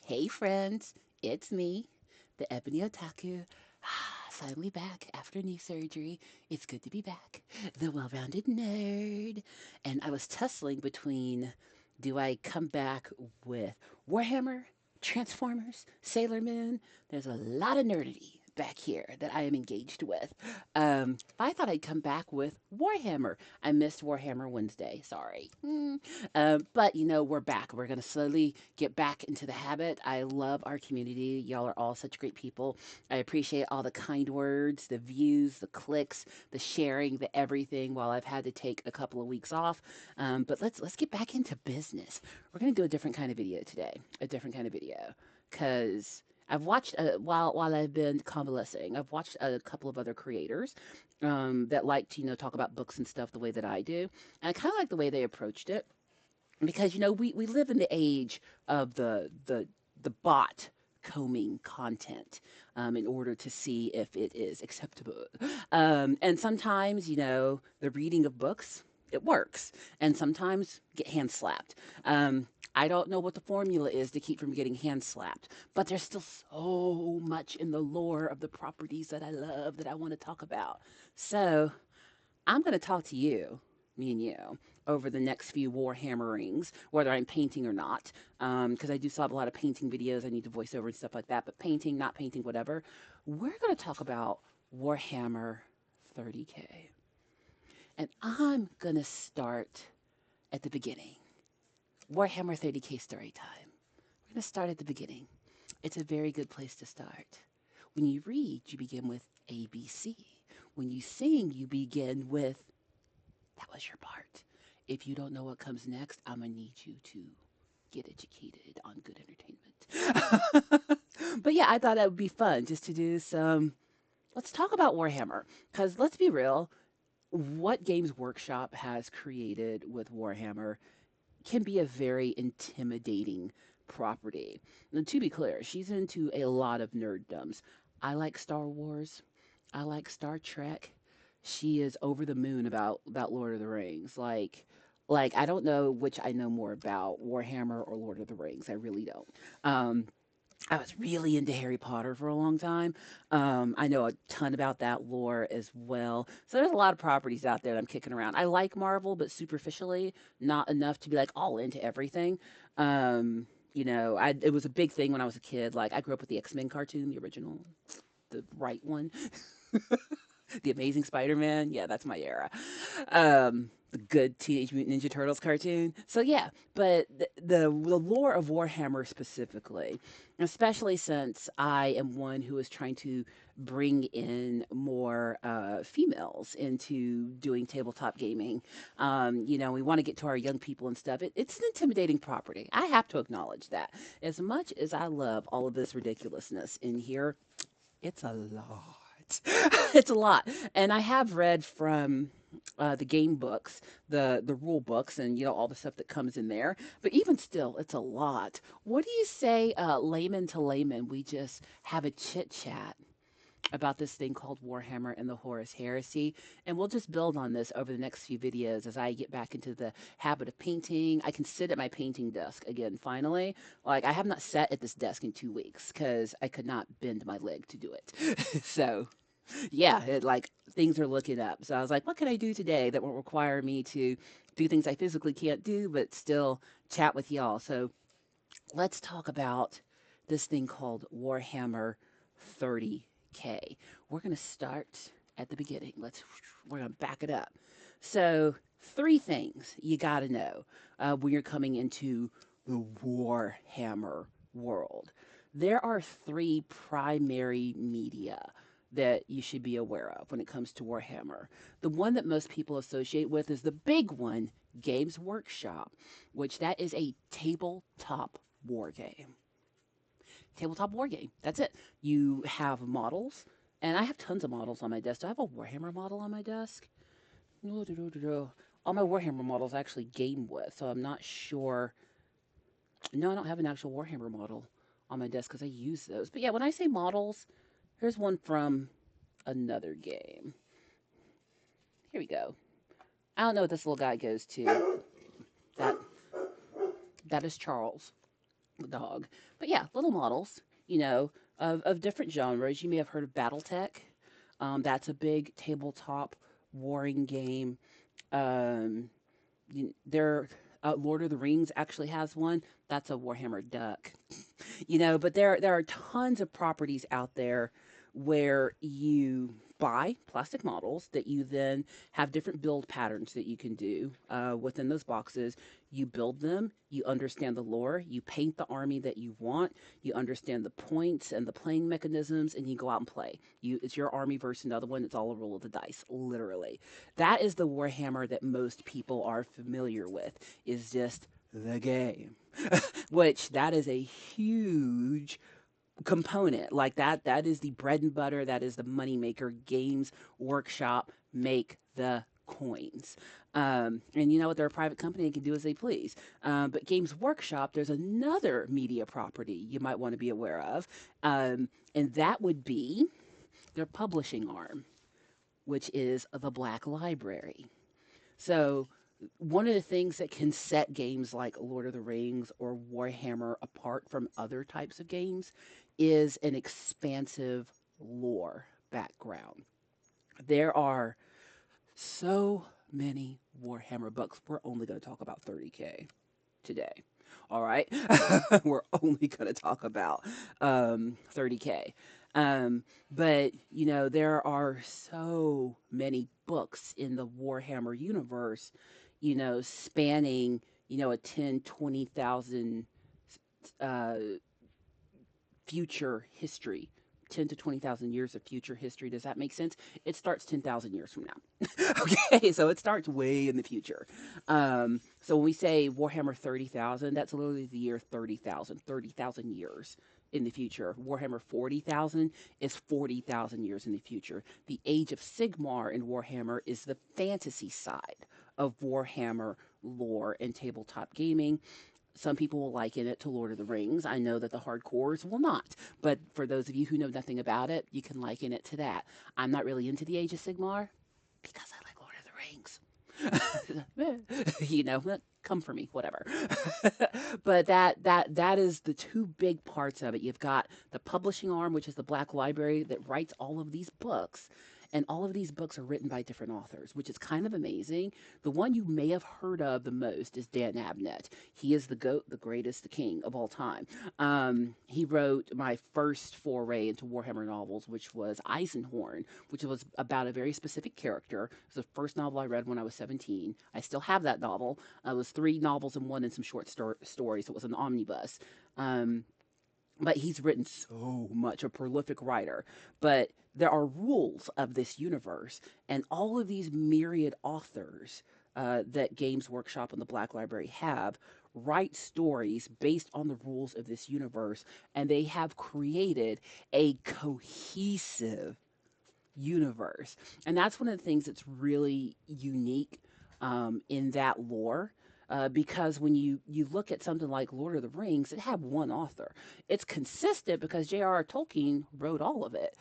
Hey friends, it's me, the Ebony Otaku. Finally back after knee surgery. It's good to be back. The well-rounded nerd. And I was tussling between, do I come back with Warhammer, Transformers, Sailor Moon? There's a lot of nerdity back here that I am engaged with. I thought I'd come back with Warhammer. I missed Warhammer Wednesday. Sorry. But we're back. We're going to slowly get back into the habit. I love our community. Y'all are all such great people. I appreciate all the kind words, the views, the clicks, the sharing, the everything. While I've had to take a couple of weeks off, but let's get back into business. We're going to do a different kind of video today. A different kind of video because I've watched while I've been convalescing. I've watched a couple of other creators that like to talk about books and stuff the way that I do, and I kind of like the way they approached it because we live in the age of the bot combing content in order to see if it is acceptable. And sometimes, the reading of books, it works. And sometimes get hand slapped. I don't know what the formula is to keep from getting hand slapped, but there's still so much in the lore of the properties that I love that I want to talk about. So I'm going to talk to you, me and you, over the next few Warhammerings, whether I'm painting or not, because I do still have a lot of painting videos I need to voice over and stuff like that, but painting, not painting, whatever. We're going to talk about Warhammer 30K. And I'm going to start at the beginning. Warhammer 30K story time. We're going to start at the beginning. It's a very good place to start. When you read, you begin with ABC. When you sing, you begin with, that was your part. If you don't know what comes next, I'm going to need you to get educated on good entertainment. But yeah, I thought that would be fun just to do some. Let's talk about Warhammer. Because let's be real, what Games Workshop has created with Warhammer can be a very intimidating property. And to be clear, she's into a lot of nerddoms. I like Star Wars. I like Star Trek. She is over the moon about Lord of the Rings. Like I don't know which I know more about, Warhammer or Lord of the Rings. I really don't. Um, I was really into Harry Potter for a long time. I know a ton about that lore as well. So there's a lot of properties out there that I'm kicking around. I like Marvel, but superficially, not enough to be like all into everything. It was a big thing when I was a kid. Like I grew up with the X-Men cartoon, the original, the right one. The Amazing Spider-Man. Yeah, that's my era. The good Teenage Mutant Ninja Turtles cartoon. So yeah, but the lore of Warhammer specifically, especially since I am one who is trying to bring in more females into doing tabletop gaming. We want to get to our young people and stuff. It's an intimidating property. I have to acknowledge that. As much as I love all of this ridiculousness in here, it's a lot. It's a lot. And I have read from the game books, the rule books, and all the stuff that comes in there. But even still, it's a lot. What do you say, layman to layman? We just have a chit chat about this thing called Warhammer and the Horus Heresy. And we'll just build on this over the next few videos as I get back into the habit of painting. I can sit at my painting desk again, finally. Like, I have not sat at this desk in 2 weeks because I could not bend my leg to do it. So, yeah, like things are looking up. So I was like, what can I do today that won't require me to do things I physically can't do, but still chat with y'all? So let's talk about this thing called Warhammer 30K. We're going to start at the beginning. We're going to back it up. So, three things you got to know when you're coming into the Warhammer world. There are three primary media that you should be aware of when it comes to Warhammer. The one that most people associate with is the big one, Games Workshop, which that is a tabletop war game. Tabletop war game. That's it. You have models, and I have tons of models on my desk. Do I have a Warhammer model on my desk? No, all my Warhammer models I actually game with, so I'm not sure. No, I don't have an actual Warhammer model on my desk because I use those. But yeah, when I say models, here's one from another game. Here we go. I don't know what this little guy goes to. That that is Charles. dog. But yeah, little models, you know, of different genres. You may have heard of BattleTech. That's a big tabletop warring game. Um, there, Lord of the Rings actually has one. That's a Warhammer duck. But there are tons of properties out there where you buy plastic models that you then have different build patterns that you can do within those boxes. You build them, you understand the lore, you paint the army that you want, you understand the points and the playing mechanisms, and you go out and play. It's your army versus another one. It's all a roll of the dice, literally. That is the Warhammer that most people are familiar with. Is just the game. Which that is a huge component. Like that is the bread and butter, that is the money maker. Games Workshop make the coins. And you know what? They're a private company and can do as they please. But Games Workshop, there's another media property you might want to be aware of. And that would be their publishing arm, which is the Black Library. So one of the things that can set games like Lord of the Rings or Warhammer apart from other types of games is an expansive lore background. There are so many Warhammer books. We're only going to talk about 30K today. All right. We're only going to talk about 30K. But, there are so many books in the Warhammer universe, spanning, a 10, 20,000 uh, future history. 10 to 20,000 years of future history. Does that make sense? It starts 10,000 years from now. Okay, so it starts way in the future. So when we say Warhammer 30,000, that's literally the year 30,000, 30,000 years in the future. Warhammer 40,000 is 40,000 years in the future. The Age of Sigmar in Warhammer is the fantasy side of Warhammer lore and tabletop gaming. Some people will liken it to Lord of the Rings. I know that the hardcores will not. But for those of you who know nothing about it, you can liken it to that. I'm not really into the Age of Sigmar because I like Lord of the Rings. Come for me, whatever. But that is the two big parts of it. You've got the publishing arm, which is the Black Library that writes all of these books. And all of these books are written by different authors, which is kind of amazing. The one you may have heard of the most is Dan Abnett. He is the GOAT, the greatest, the king of all time. He wrote my first foray into Warhammer novels, which was Eisenhorn, which was about a very specific character. It was the first novel I read when I was 17. I still have that novel. It was 3 novels in one and some short stories. It was an omnibus. But he's written so much, a prolific writer. But there are rules of this universe, and all of these myriad authors that Games Workshop and the Black Library have write stories based on the rules of this universe, and they have created a cohesive universe. And that's one of the things that's really unique in that lore. Because when you look at something like Lord of the Rings, it had one author. It's consistent because J.R.R. Tolkien wrote all of it.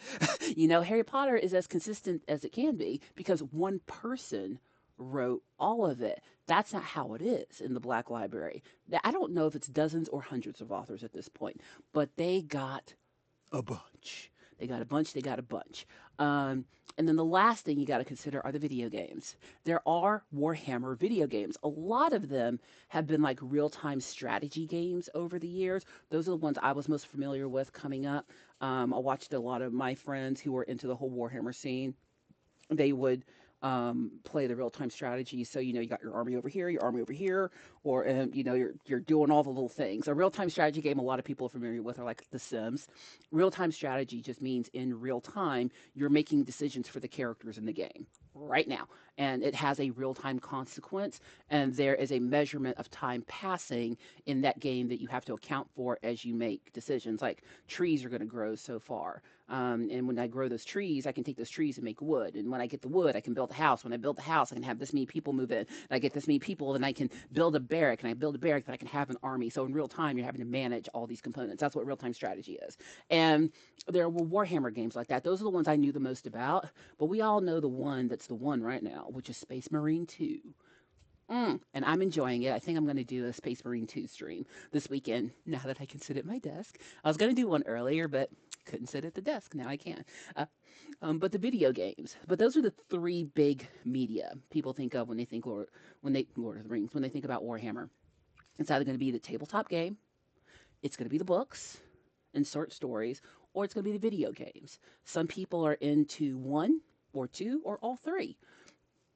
Harry Potter is as consistent as it can be because one person wrote all of it. That's not how it is in the Black Library. I don't know if it's dozens or hundreds of authors at this point, but they got a bunch. They got a bunch, they got a bunch. And then the last thing you got to consider are the video games. There are Warhammer video games. A lot of them have been like real-time strategy games over the years. Those are the ones I was most familiar with coming up. I watched a lot of my friends who were into the whole Warhammer scene. They would play the real time strategy. So you got your army over here, or you're doing all the little things. A real time strategy game a lot of people are familiar with are like The Sims. Real time strategy just means in real time you're making decisions for the characters in the game right now, and it has a real time consequence, and there is a measurement of time passing in that game that you have to account for as you make decisions. Like trees are going to grow so far. And when I grow those trees, I can take those trees and make wood. And when I get the wood, I can build a house. When I build the house, I can have this many people move in. And I get this many people, then I can build a barrack. And I build a barrack, then I can have an army. So in real time, you're having to manage all these components. That's what real time strategy is. And there were Warhammer games like that. Those are the ones I knew the most about. But we all know the one that's the one right now, which is Space Marine 2. And I'm enjoying it. I think I'm going to do a Space Marine 2 stream this weekend now that I can sit at my desk. I was going to do one earlier, but couldn't sit at the desk. Now I can. Uh, but the video games. But those are the three big media people think of when they think Lord of the Rings, when they think about Warhammer. It's either going to be the tabletop game, it's going to be the books and short stories, or it's going to be the video games. Some people are into one or two or all three.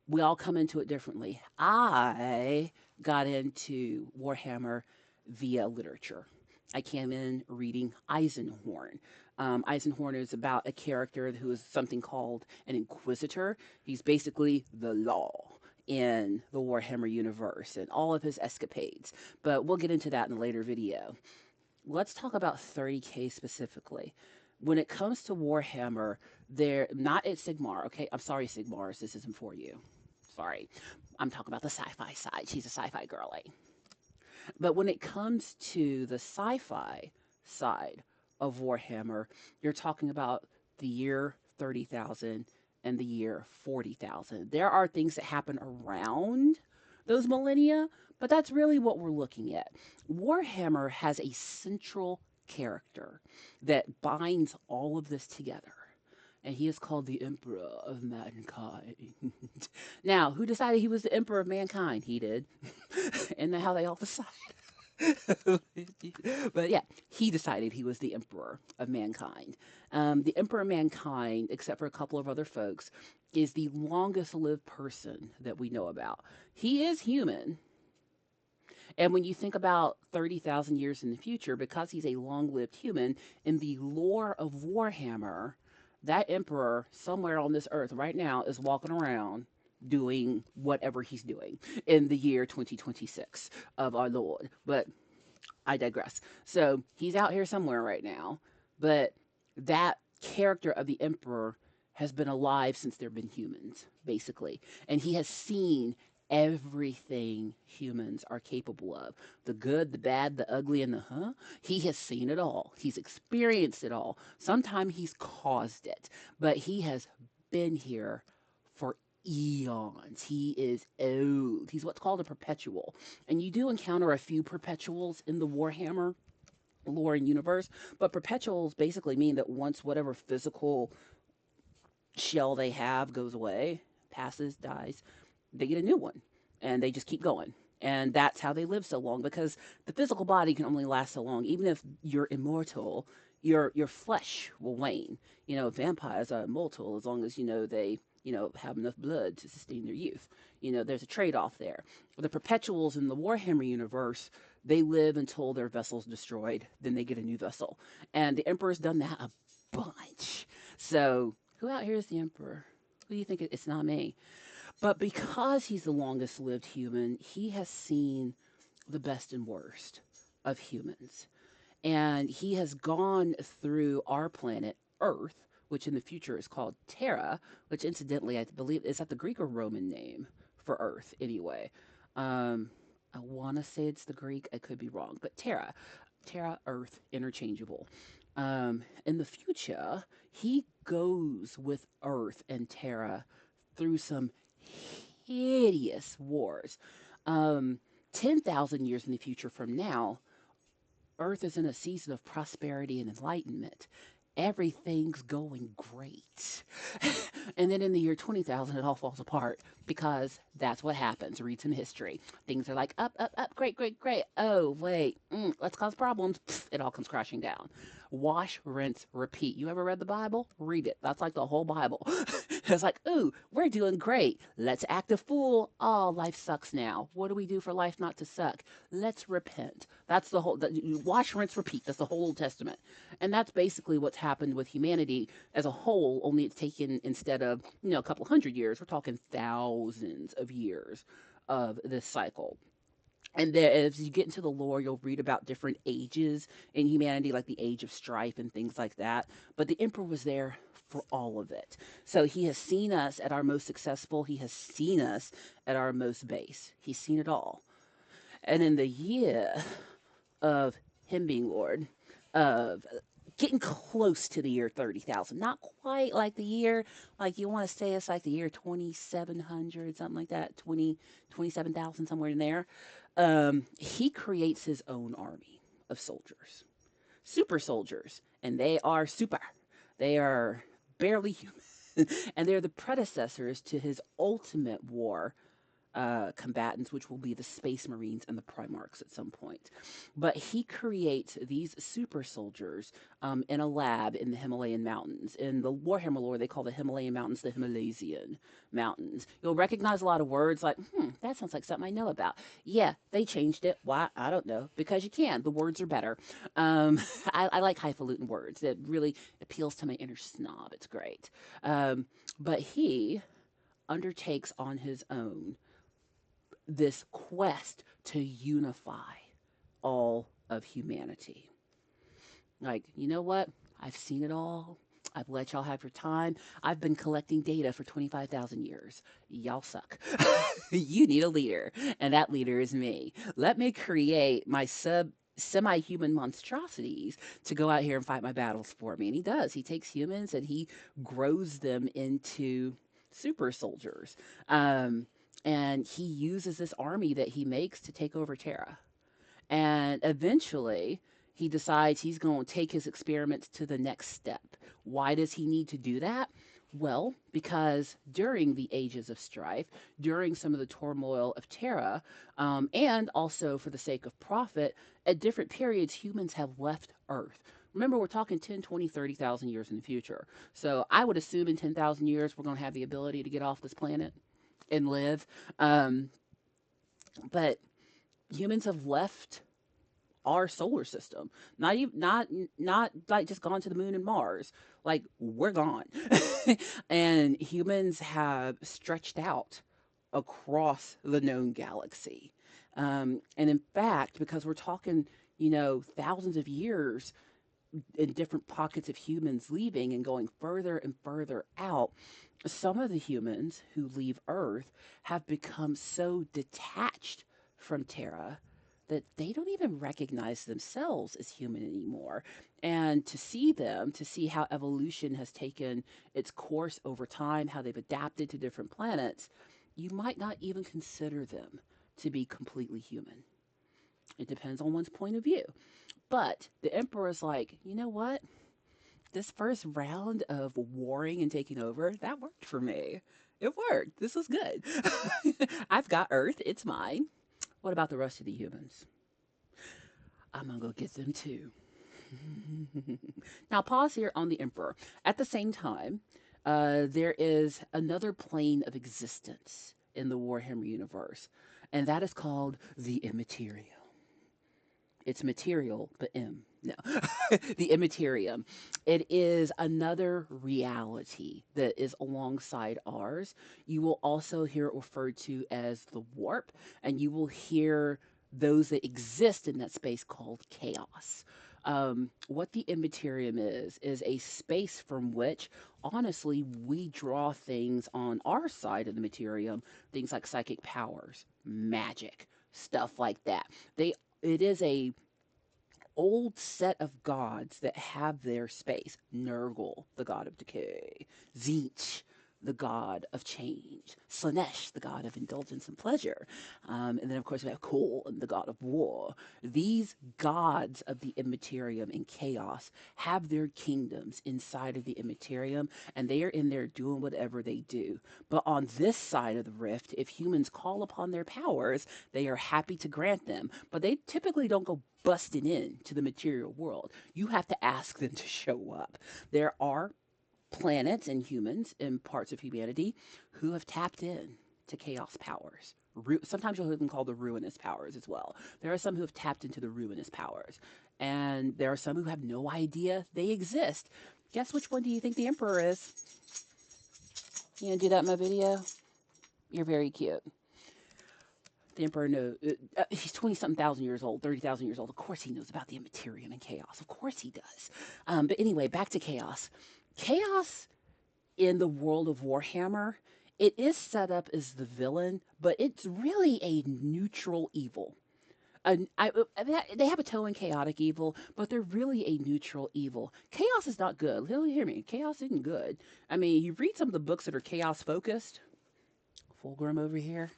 We all come into it differently. I got into Warhammer via literature. I came in reading Eisenhorn. Eisenhorn is about a character who is something called an inquisitor. He's basically the law in the Warhammer universe and all of his escapades. But we'll get into that in a later video. Let's talk about 30K specifically. When it comes to Warhammer, they're not at Sigmar. Okay, I'm sorry, Sigmars, this isn't for you. Sorry. I'm talking about the sci-fi side. She's a sci-fi girly. But when it comes to the sci-fi side of Warhammer, you're talking about the year 30,000 and the year 40,000. There are things that happen around those millennia, but that's really what we're looking at. Warhammer has a central character that binds all of this together, and he is called the Emperor of Mankind. Now, who decided he was the Emperor of Mankind? He did. Isn't that how they all decide? But yeah, he decided he was the Emperor of Mankind. The Emperor of Mankind, except for a couple of other folks, is the longest lived person that we know about. He is human. And when you think about 30,000 years in the future, because he's a long lived human, in the lore of Warhammer, that emperor somewhere on this earth right now is walking around doing whatever he's doing in the year 2026 of our Lord. But I digress. So he's out here somewhere right now, but that character of the emperor has been alive since there have been humans, basically. And he has seen everything humans are capable of, the good, the bad, the ugly, and the He has seen it all. He's experienced it all. Sometimes he's caused it, but he has been here for eons. He is old. He's what's called a perpetual. And you do encounter a few perpetuals in the Warhammer lore and universe, but perpetuals basically mean that once whatever physical shell they have goes away, passes, dies, they get a new one and they just keep going. And that's how they live so long, because the physical body can only last so long. Even if you're immortal, your flesh will wane. Vampires are immortal as long as they have enough blood to sustain their youth. There's a trade-off there. The perpetuals in the Warhammer universe, they live until their vessel's destroyed, then they get a new vessel. And the Emperor's done that a bunch. So who out here is the Emperor? Who do you think? It's not me. But because he's the longest lived human, he has seen the best and worst of humans. And he has gone through our planet, Earth, which in the future is called Terra, which incidentally, I believe, is that the Greek or Roman name for Earth anyway? I want to say it's the Greek. I could be wrong. But Terra, Earth, interchangeable. In the future, he goes with Earth and Terra through some hideous wars. 10,000 years in the future from now, Earth is in a season of prosperity and enlightenment. Everything's going great. And then in the year 20,000, it all falls apart, because that's what happens. Read some history. Things are like up, up, up, great, great, great. Oh, wait, let's cause problems. Pfft, it all comes crashing down. Wash, rinse, repeat. You ever read the Bible? Read it. That's like the whole Bible. It's like, ooh, we're doing great. Let's act a fool. Oh, life sucks now. What do we do for life not to suck? Let's repent. That's the whole, wash, rinse, repeat. That's the whole Old Testament. And that's basically what's happened with humanity as a whole, only it's taken, instead of, a couple hundred years, we're talking thousands of years of this cycle. And then as you get into the lore, you'll read about different ages in humanity, like the age of strife and things like that. But the emperor was there for all of it. So he has seen us at our most successful. He has seen us at our most base. He's seen it all. And in the year of him being Lord of getting close to the year 30,000. Not quite like the year, like you want to say it's like the year 2700, something like that, 27,000, somewhere in there. He creates his own army of soldiers, super soldiers, and they are super. They are barely human, and they're the predecessors to his ultimate war combatants, which will be the Space Marines and the Primarchs at some point. But he creates these super soldiers in a lab in the Himalayan mountains. In the Warhammer lore, they call the Himalayan mountains the Himalaysian mountains. You'll recognize a lot of words like, that sounds like something I know about. Yeah, they changed it. Why? I don't know. Because you can. The words are better. I like highfalutin words. It really appeals to my inner snob. It's great. But he undertakes on his own this quest to unify all of humanity. Like, you know what? I've seen it all. I've let y'all have your time. I've been collecting data for 25,000 years. Y'all suck. You need a leader, and that leader is me. Let me create my semi-human monstrosities to go out here and fight my battles for me. And he does. He takes humans and he grows them into super soldiers. And he uses this army that he makes to take over Terra. And eventually, he decides he's going to take his experiments to the next step. Why does he need to do that? Well, because during the ages of strife, during some of the turmoil of Terra, and also for the sake of profit, at different periods, humans have left Earth. Remember, we're talking 10, 20, 30,000 years in the future. So I would assume in 10,000 years, we're going to have the ability to get off this planet and live. But humans have left our solar system. Not even not like just gone to the moon and Mars. Like we're gone. And humans have stretched out across the known galaxy. And in fact, because we're talking, thousands of years in different pockets of humans leaving and going further and further out, some of the humans who leave Earth have become so detached from Terra that they don't even recognize themselves as human anymore. And to see them, to see how evolution has taken its course over time, how they've adapted to different planets, you might not even consider them to be completely human. It depends on one's point of view. But the Emperor's like, you know what? This first round of warring and taking over, that worked for me. It worked. This was good. I've got Earth. It's mine. What about the rest of the humans? I'm going to go get them too. Now, pause here on the Emperor. At the same time, there is another plane of existence in the Warhammer universe, and that is called the Immaterial. It's material, but M. No. The Immaterium. It is another reality that is alongside ours. You will also hear it referred to as the warp, and you will hear those that exist in that space called chaos. What the Immaterium is a space from which, honestly, we draw things on our side of the Materium, things like psychic powers, magic, stuff like that. It is a old set of gods that have their space. Nurgle, the god of decay. Tzeentch, the god of change. Slaanesh, the god of indulgence and pleasure. And then, of course, we have Khorne, the god of war. These gods of the Immaterium and chaos have their kingdoms inside of the Immaterium, and they are in there doing whatever they do. But on this side of the rift, if humans call upon their powers, they are happy to grant them. But they typically don't go busting in to the material world. You have to ask them to show up. There are planets and humans and parts of humanity who have tapped in to chaos powers. Sometimes you'll hear them called the ruinous powers as well. There are some who have tapped into the ruinous powers, and there are some who have no idea they exist. Guess which one do you think the Emperor is? You gonna do that in my video? You're very cute. The Emperor knows. He's 20-something thousand years old, 30,000 years old. Of course he knows about the Immaterium and chaos. Of course he does. But anyway, back to chaos. Chaos in the world of Warhammer, it is set up as the villain, but it's really a neutral evil. They have a toe in chaotic evil, but they're really a neutral evil. Chaos is not good. Hear me. Chaos isn't good. I mean, you read some of the books that are chaos focused. Fulgrim over here.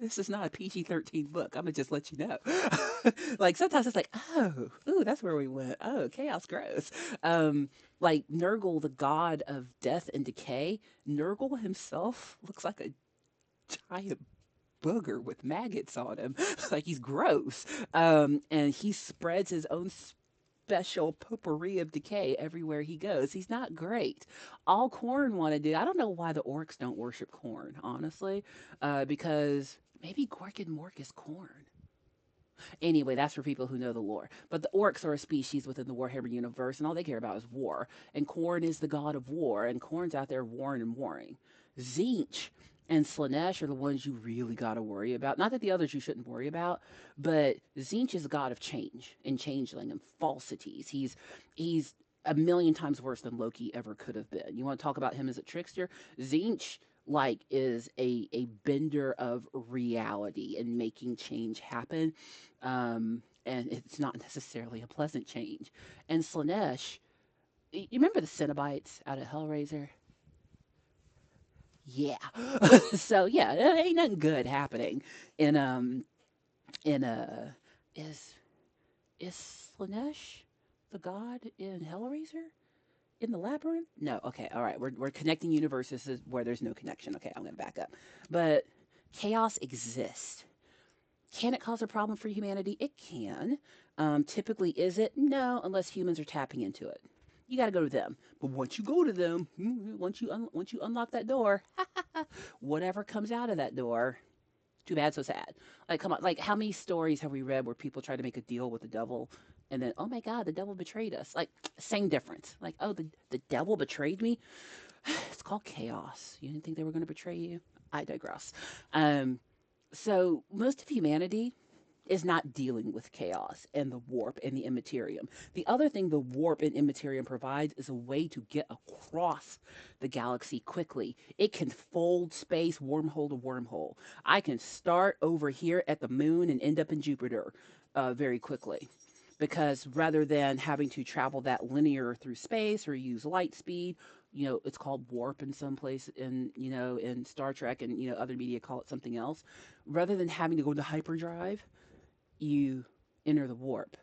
This is not a PG-13 book. I'm gonna just let you know. Like sometimes it's like, oh, ooh, that's where we went. Oh, chaos gross. Like Nurgle, the god of death and decay. Nurgle himself looks like a giant booger with maggots on him. Like he's gross. And he spreads his own special potpourri of decay everywhere he goes. He's not great. All Corn want to do, I don't know why the orcs don't worship corn, honestly, because maybe Gork and Mork is corn. Anyway, that's for people who know the lore. But the orcs are a species within the Warhammer universe, and all they care about is war. And Khorne is the god of war, and Khorne's out there warring and warring. Tzeentch and Slaanesh are the ones you really got to worry about. Not that the others you shouldn't worry about, but Tzeentch is a god of change and changeling and falsities. He's a million times worse than Loki ever could have been. You want to talk about him as a trickster? Tzeentch like is a bender of reality and making change happen, and it's not necessarily a pleasant change. And Slaanesh, you remember the Cenobites out of Hellraiser? Yeah. So yeah, there ain't nothing good happening in in is is Slaanesh the god in Hellraiser? In the labyrinth? No. Okay. All right. We're connecting universes where there's no connection. Okay. I'm going to back up. But chaos exists. Can it cause a problem for humanity? It can. Typically, is it? No, unless humans are tapping into it. You got to go to them. But once you go to them, once you unlock that door, whatever comes out of that door, too bad, so sad. Like, come on. Like, how many stories have we read where people try to make a deal with the devil and then, oh my God, the devil betrayed us? Like, same difference. Like, oh, the devil betrayed me? It's called chaos. You didn't think they were going to betray you? I digress. Um, so, most of humanity is not dealing with chaos and the warp and the immaterium. The other thing the warp and immaterium provides is a way to get across the galaxy quickly. It can fold space wormhole to wormhole. I can start over here at the moon and end up in Jupiter very quickly. Because rather than having to travel that linear through space or use light speed, it's called warp in some place in Star Trek and, other media call it something else. Rather than having to go into hyperdrive, you enter the warp.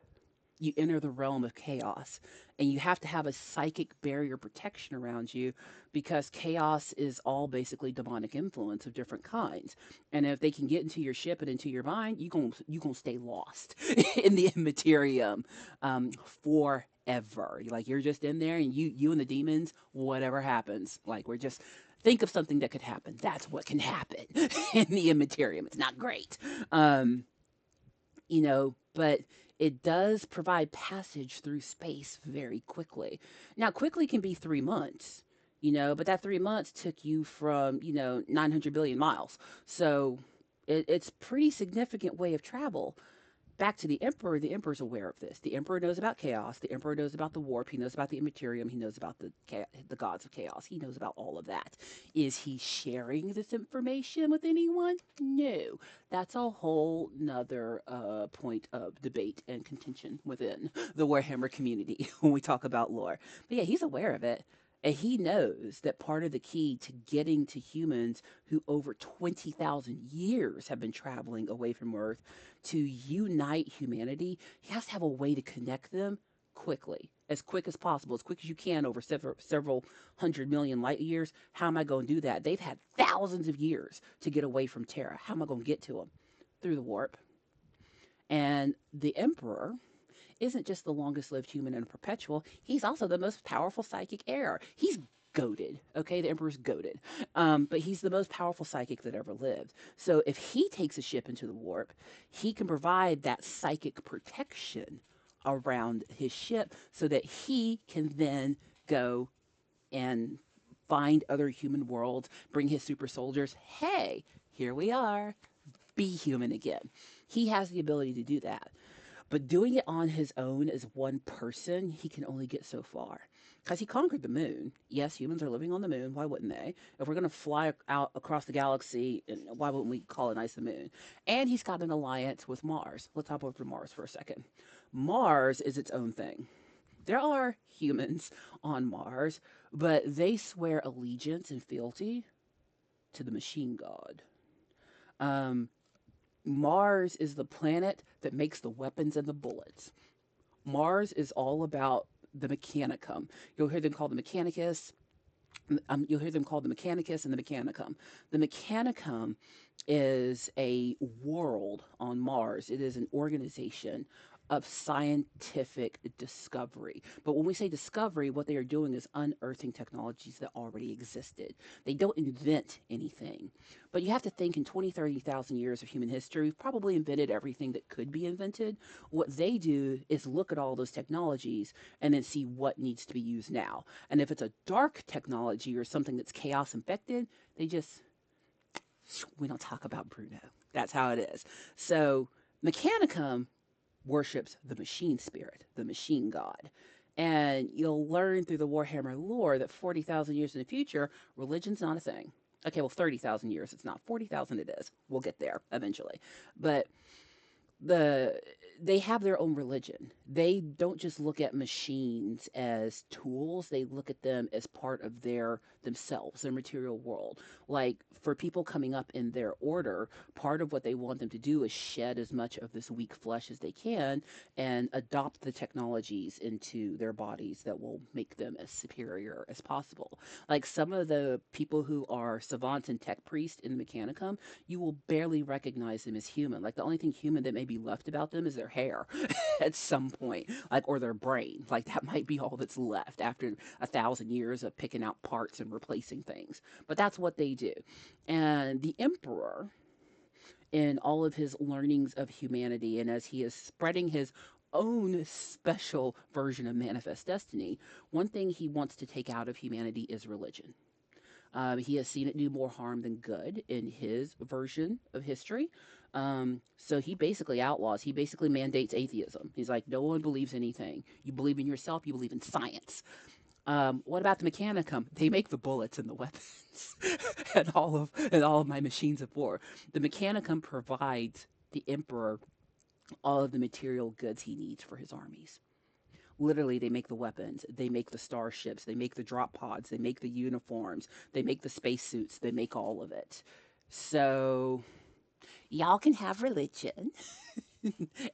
You enter the realm of chaos. And you have to have a psychic barrier protection around you because chaos is all basically demonic influence of different kinds. And if they can get into your ship and into your mind, you're gonna stay lost in the immaterium forever. Like you're just in there and you and the demons, whatever happens. Like we're just think of something that could happen. That's what can happen in the immaterium. It's not great. But it does provide passage through space very quickly. Now, quickly can be 3 months, but that 3 months took you from, 900 billion miles. So it's pretty significant way of travel. Back to the Emperor's aware of this. The Emperor knows about chaos. The Emperor knows about the warp. He knows about the immaterium. He knows about the gods of chaos. He knows about all of that. Is he sharing this information with anyone? No. That's a whole nother point of debate and contention within the Warhammer community when we talk about lore. But yeah, he's aware of it. And he knows that part of the key to getting to humans who over 20,000 years have been traveling away from Earth to unite humanity, he has to have a way to connect them quickly, as quick as possible, as quick as you can over several 100 million light years. How am I going to do that? They've had thousands of years to get away from Terra. How am I going to get to them? Through the warp. And the Emperor isn't just the longest lived human and perpetual, he's also the most powerful psychic heir. He's goaded. Okay, the Emperor's goaded. But he's the most powerful psychic that ever lived. So if he takes a ship into the warp, he can provide that psychic protection around his ship so that he can then go and find other human worlds, bring his super soldiers. Hey, here we are. Be human again. He has the ability to do that. But doing it on his own as one person, he can only get so far. Because he conquered the moon. Yes, humans are living on the moon. Why wouldn't they? If we're going to fly out across the galaxy, why wouldn't we colonize the moon? And he's got an alliance with Mars. Let's hop over to Mars for a second. Mars is its own thing. There are humans on Mars, but they swear allegiance and fealty to the machine god. Um, Mars is the planet that makes the weapons and the bullets. Mars is all about the Mechanicum. You'll hear them called the Mechanicus. You'll hear them called the Mechanicus and the Mechanicum. The Mechanicum is a world on Mars. It is an organization of scientific discovery. But when we say discovery, what they are doing is unearthing technologies that already existed. They don't invent anything. But you have to think in 20, 30,000 years of human history, we've probably invented everything that could be invented. What they do is look at all those technologies and then see what needs to be used now. And if it's a dark technology or something that's chaos infected, they just, we don't talk about Bruno. That's how it is. So Mechanicum worships the machine spirit, the machine god. And you'll learn through the Warhammer lore that 40,000 years in the future, religion's not a thing. Okay, well, 30,000 years it's not. 40,000 it is. We'll get there eventually. But the they have their own religion. They don't just look at machines as tools. They look at them as part of their themselves, their material world. Like for people coming up in their order, part of what they want them to do is shed as much of this weak flesh as they can and adopt the technologies into their bodies that will make them as superior as possible. Like some of the people who are savants and tech priests in the Mechanicum, you will barely recognize them as human. Like the only thing human that may be left about them is their hair at some point, like, or their brain. Like that might be all that's left after 1,000 years of picking out parts and replacing things. But that's what they do. And the emperor, in all of his learnings of humanity, and as he is spreading his own special version of manifest destiny, one thing he wants to take out of humanity is religion. He has seen it do more harm than good in his version of history. So he basically outlaws, he basically mandates atheism. He's like, no one believes anything. You believe in yourself, you believe in science. What about the Mechanicum? They make the bullets and the weapons and all of my machines of war. The Mechanicum provides the emperor all of the material goods he needs for his armies. Literally, they make the weapons, they make the starships, they make the drop pods, they make the uniforms, they make the spacesuits, they make all of it. So y'all can have religion.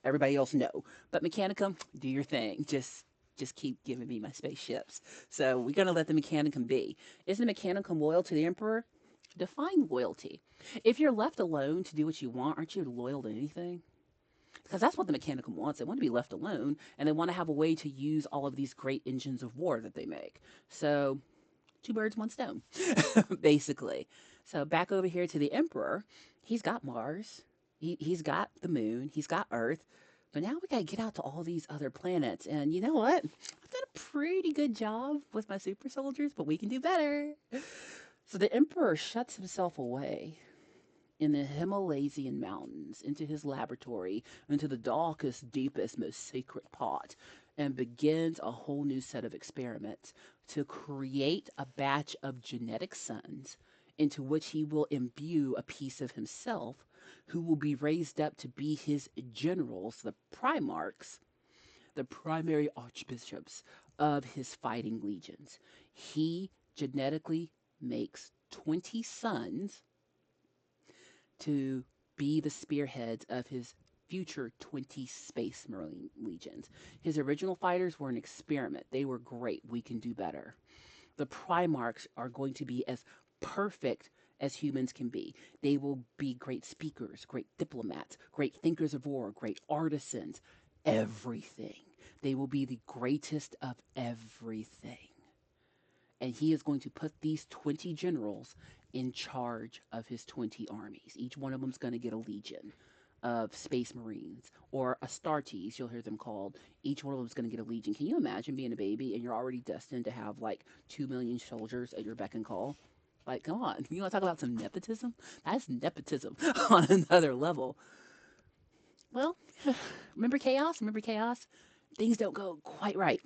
Everybody else no. But Mechanicum, do your thing. Just keep giving me my spaceships. So we're gonna let the Mechanicum be. Is the Mechanicum loyal to the Emperor? Define loyalty. If you're left alone to do what you want, aren't you loyal to anything? Because that's what the Mechanicum wants. They want to be left alone, and they want to have a way to use all of these great engines of war that they make. So, two birds, one stone, basically. So, back over here to the Emperor, he's got Mars, he's got the moon, he's got Earth, but now we got to get out to all these other planets. And you know what? I've done a pretty good job with my super soldiers, but we can do better. So, the Emperor shuts himself away in the Himalayan mountains, into his laboratory, into the darkest, deepest, most sacred pot, and begins a whole new set of experiments to create a batch of genetic sons into which he will imbue a piece of himself who will be raised up to be his generals, the primarchs, the primary archbishops of his fighting legions. He genetically makes 20 sons to be the spearheads of his future 20 Space Marine legions. His original fighters were an experiment. They were great. We can do better. The Primarchs are going to be as perfect as humans can be. They will be great speakers, great diplomats, great thinkers of war, great artisans, everything. They will be the greatest of everything. And he is going to put these 20 generals in charge of his 20 armies. Each one of them is going to get a legion of Space Marines or Astartes, you'll hear them called. Each one of them is going to get a legion. Can you imagine being a baby and you're already destined to have like 2 million soldiers at your beck and call? Like, come on. You want to talk about some nepotism? That's nepotism on another level. Well, remember chaos? Remember chaos? Things don't go quite right.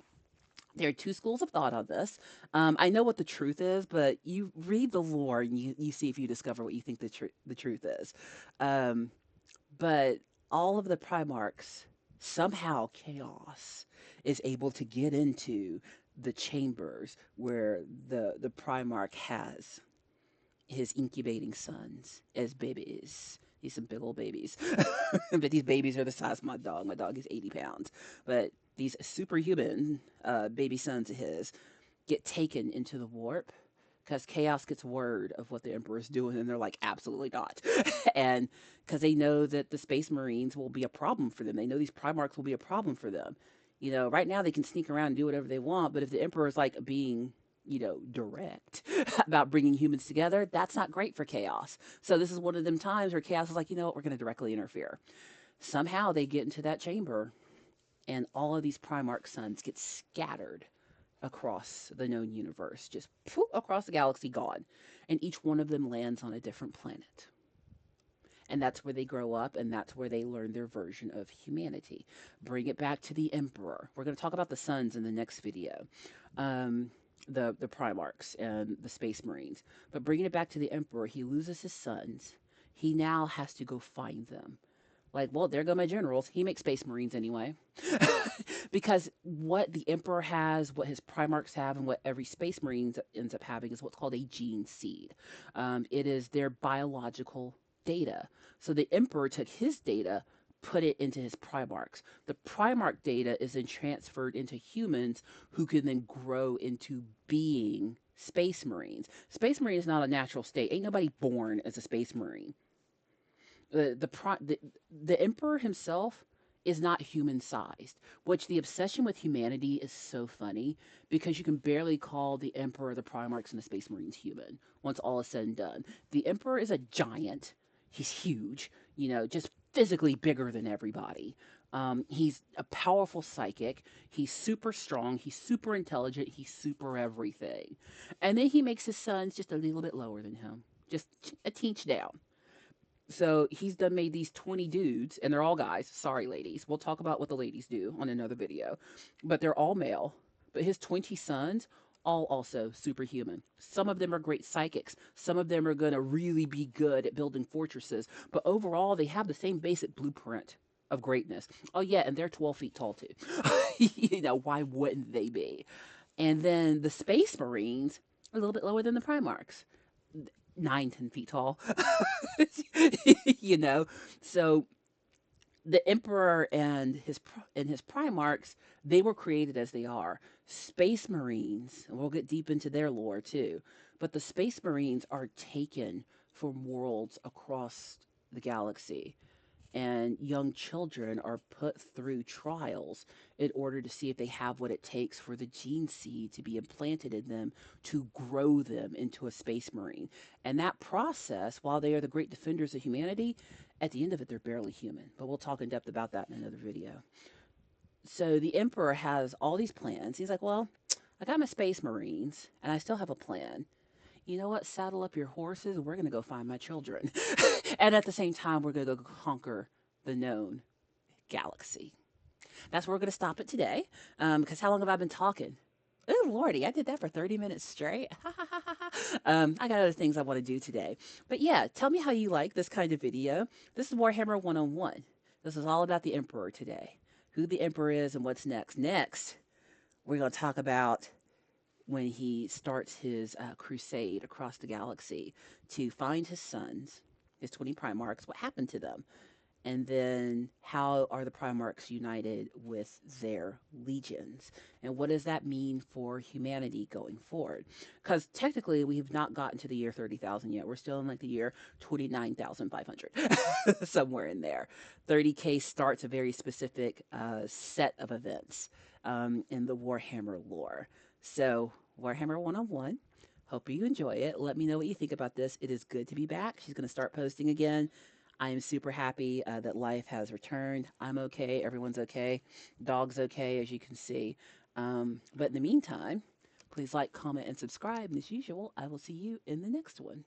There are two schools of thought on this. I know what the truth is, but you read the lore and you see if you discover what you think the truth is. Um, but all of the Primarchs, somehow chaos is able to get into the chambers where the Primarch has his incubating sons as babies. He's some big old babies. But these babies are the size of my dog. My dog is 80 pounds. But these superhuman baby sons of his get taken into the warp because Chaos gets word of what the Emperor's doing, and they're like, absolutely not. And because they know that the Space Marines will be a problem for them. They know these Primarchs will be a problem for them. Right now they can sneak around and do whatever they want, but if the Emperor is like being direct about bringing humans together, that's not great for Chaos. So this is one of them times where Chaos is like, you know what, we're going to directly interfere. Somehow they get into that chamber, and all of these Primarch sons get scattered across the known universe, just poof, across the galaxy, gone. And each one of them lands on a different planet. And that's where they grow up, and that's where they learn their version of humanity. Bring it back to the Emperor. We're going to talk about the sons in the next video. The Primarchs and the Space Marines. But bringing it back to the Emperor, he loses his sons. He now has to go find them. Like, well, there go my generals. He makes Space Marines anyway. Because what the Emperor has, what his Primarchs have, and what every Space Marine ends up having is what's called a gene seed. It is their biological data. So the Emperor took his data, put it into his Primarchs. The Primarch data is then transferred into humans who can then grow into being Space Marines. Space Marine is not a natural state. Ain't nobody born as a Space Marine. The Emperor himself is not human sized, which the obsession with humanity is so funny because you can barely call the Emperor, the Primarchs, and the Space Marines human once all is said and done. The Emperor is a giant. He's huge, just physically bigger than everybody. He's a powerful psychic. He's super strong. He's super intelligent. He's super everything. And then he makes his sons just a little bit lower than him, just a teach down. So he's done made these 20 dudes, and they're all guys. Sorry, ladies. We'll talk about what the ladies do on another video. But they're all male. But his 20 sons, all also superhuman. Some of them are great psychics. Some of them are going to really be good at building fortresses. But overall, they have the same basic blueprint of greatness. Oh, yeah, and they're 12 feet tall, too. Why wouldn't they be? And then the Space Marines are a little bit lower than the Primarchs. 9, 10 feet tall. you know, so the Emperor and his Primarchs, they were created as they are. Space Marines, and we'll get deep into their lore too. But the Space Marines are taken from worlds across the galaxy, and young children are put through trials in order to see if they have what it takes for the gene seed to be implanted in them to grow them into a Space Marine. And that process, while they are the great defenders of humanity, at the end of it, they're barely human. But we'll talk in depth about that in another video. So the Emperor has all these plans. He's like, well, I got my Space Marines, and I still have a plan. You know what? Saddle up your horses. We're going to go find my children. And at the same time, we're going to go conquer the known galaxy. That's where we're going to stop it today. Because how long have I been talking? Oh, Lordy, I did that for 30 minutes straight. I got other things I want to do today. But yeah, tell me how you like this kind of video. This is Warhammer 101. This is all about the Emperor today. Who the Emperor is and what's next. Next, we're going to talk about when he starts his crusade across the galaxy to find his sons, his 20 Primarchs, what happened to them, and then how are the Primarchs united with their legions, and what does that mean for humanity going forward? Because technically we have not gotten to the year 30,000 yet. We're still in like the year 29,500, somewhere in there. 30K starts a very specific set of events in the Warhammer lore. So, Warhammer 101. Hope you enjoy it. Let me know what you think about this. It is good to be back. She's going to start posting again. I am super happy that life has returned. I'm okay. Everyone's okay. Dog's okay, as you can see. But in the meantime, please like, comment, and subscribe. And as usual, I will see you in the next one.